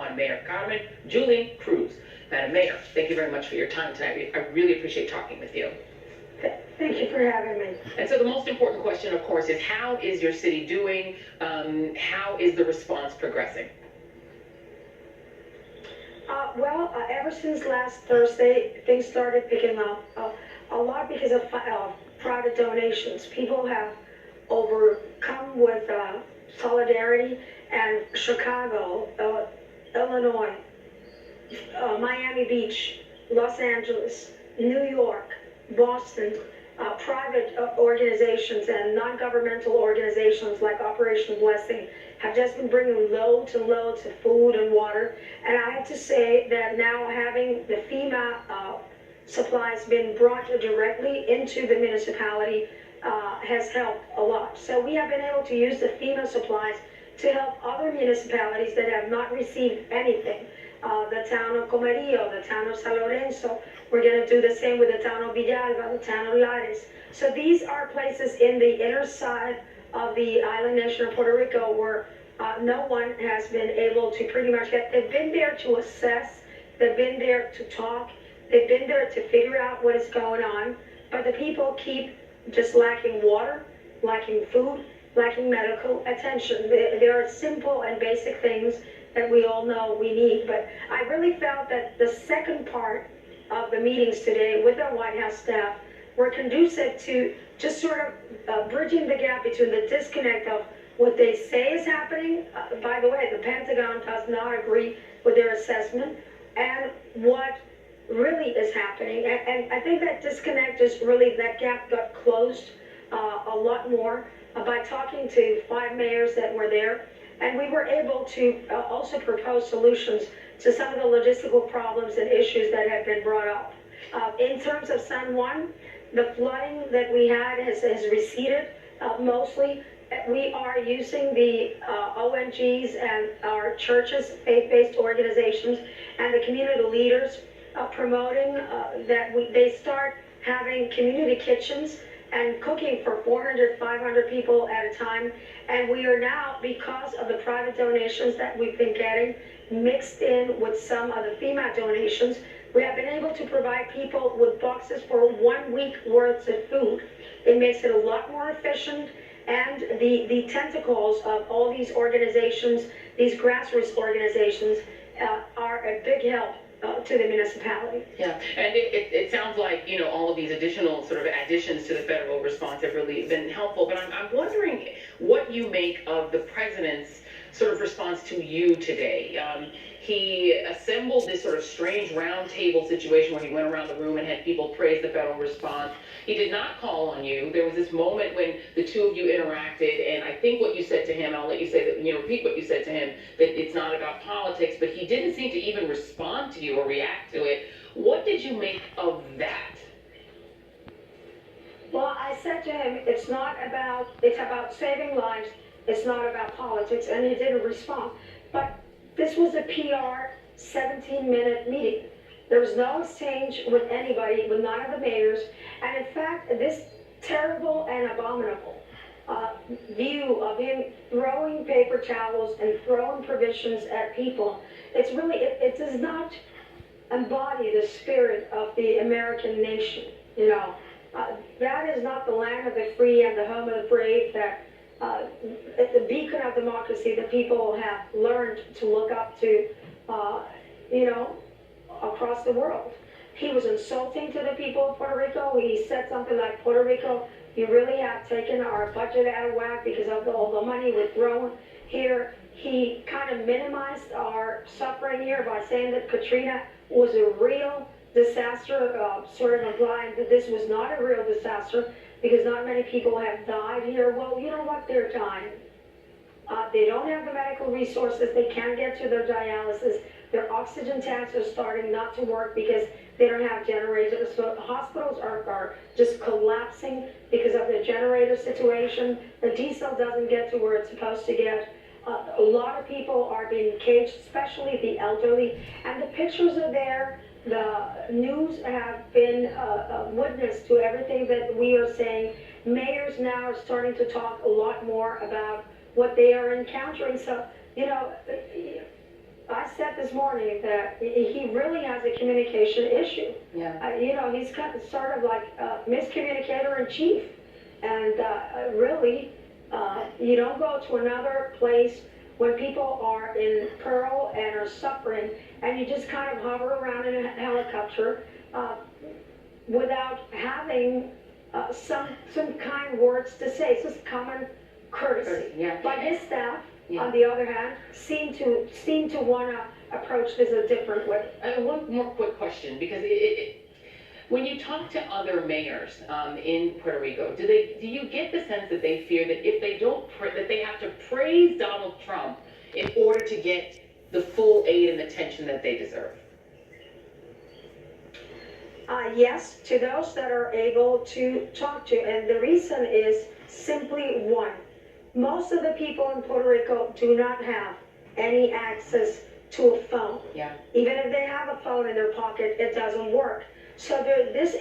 upon Mayor Carmen Julie Cruz. Madam Mayor, thank you very much for your time tonight. I really appreciate talking with you. Thank you for having me. And so the most important question, of course, is how is your city doing? How is the response progressing? Ever since last Thursday, things started picking up a lot because of private donations. People have overcome with solidarity, and Chicago, Illinois, Miami Beach, Los Angeles, New York, Boston, private organizations and non-governmental organizations like Operation Blessing have just been bringing loads and loads of food and water. And I have to say that now having the FEMA supplies been brought directly into the municipality has helped a lot. So we have been able to use the FEMA supplies to help other municipalities that have not received anything. The town of Comerío, the town of San Lorenzo. We're going to do the same with the town of Villalba, the town of Lares. So these are places in the inner side of the island nation of Puerto Rico where no one has been able to pretty much get. They've been there to assess, they've been there to talk, they've been there to figure out what is going on, but the people keep just lacking water, lacking food, lacking medical attention. There are simple and basic things that we all know we need, but I really felt that the second part of the meetings today with the White House staff were conducive to just sort of bridging the gap between the disconnect of what they say is happening. By the way, the Pentagon does not agree with their assessment, and what really is happening. And I think that disconnect is really, that gap got closed a lot more by talking to 5 mayors that were there. And we were able to also propose solutions to some of the logistical problems and issues that have been brought up. In terms of San Juan, the flooding that we had has receded mostly. We are using the ONGs and our churches, faith-based organizations, and the community leaders promoting that they start having community kitchens and cooking for 400, 500 people at a time. And we are now, because of the private donations that we've been getting, mixed in with some of the FEMA donations, we have been able to provide people with boxes for 1 week worth of food. It makes it a lot more efficient, and the tentacles of all these organizations, these grassroots organizations, are a big help to the municipality. Yeah, and it sounds like, you know, all of these additional sort of additions to the federal response have really been helpful, but I'm wondering what you make of the president's sort of response to you today. He assembled this sort of strange roundtable situation where he went around the room and had people praise the federal response. He did not call on you. There was this moment when the two of you interacted, and I think what you said to him, I'll let you say that, you know, repeat what you said to him, that it's not about politics, but he didn't seem to even respond to you or react to it. What did you make of that? Well, I said to him, it's about saving lives, it's not about politics, and he didn't respond. But this was a PR 17-minute meeting. There was no exchange with anybody, with none of the mayors, and in fact, this terrible and abominable view of him throwing paper towels and throwing provisions at people, it's really, it does not embody the spirit of the American nation, you know. That is not the land of the free and the home of the brave, that the beacon of democracy that people have learned to look up to, you know, across the world. He was insulting to the people of Puerto Rico. He said something like, Puerto Rico, you really have taken our budget out of whack because of all the money we've thrown here. He kind of minimized our suffering here by saying that Katrina was a real disaster, sort of implying that this was not a real disaster because not many people have died here. Well, you know what? They're dying. They don't have the medical resources. They can't get to their dialysis. Their oxygen tanks are starting not to work because they don't have generators. So hospitals are just collapsing because of the generator situation. The diesel doesn't get to where it's supposed to get. A lot of people are being caged, especially the elderly. And the pictures are there. The news have been a witness to everything that we are saying. Mayors now are starting to talk a lot more about what they are encountering. So, you know, I said this morning that he really has a communication issue. Yeah. You know, he's kind of sort of like a miscommunicator in chief. And really, you don't go to another place when people are in peril and are suffering, and you just kind of hover around in a helicopter without having some kind words to say. It's just common courtesy. Yeah. But his staff, Yeah. on the other hand, seem to want to approach this a different way. One more quick question, because when you talk to other mayors in Puerto Rico, do you get the sense that they fear that if they don't, that they have to praise Donald Trump in order to get the full aid and attention that they deserve? Yes, to those that are able to talk to, and the reason is simply one. Most of the people in Puerto Rico do not have any access to a phone. Yeah. Even if they have a phone in their pocket, it doesn't work. So this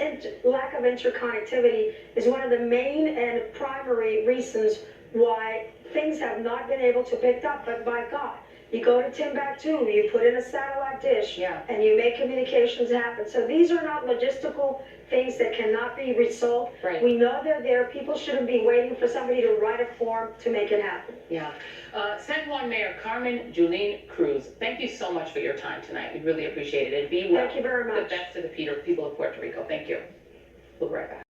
lack of interconnectivity is one of the main and primary reasons why things have not been able to pick up. But by God, you go to Timbuktu, you put in a satellite dish, Yeah. and you make communications happen. So these are not logistical things that cannot be resolved. Right. We know they're there. People shouldn't be waiting for somebody to write a form to make it happen. Yeah. San Juan Mayor Carmen Cruz, thank you so much for your time tonight. We really appreciate it. And be well. Thank you very much. The best to the people of Puerto Rico. Thank you. We'll be right back.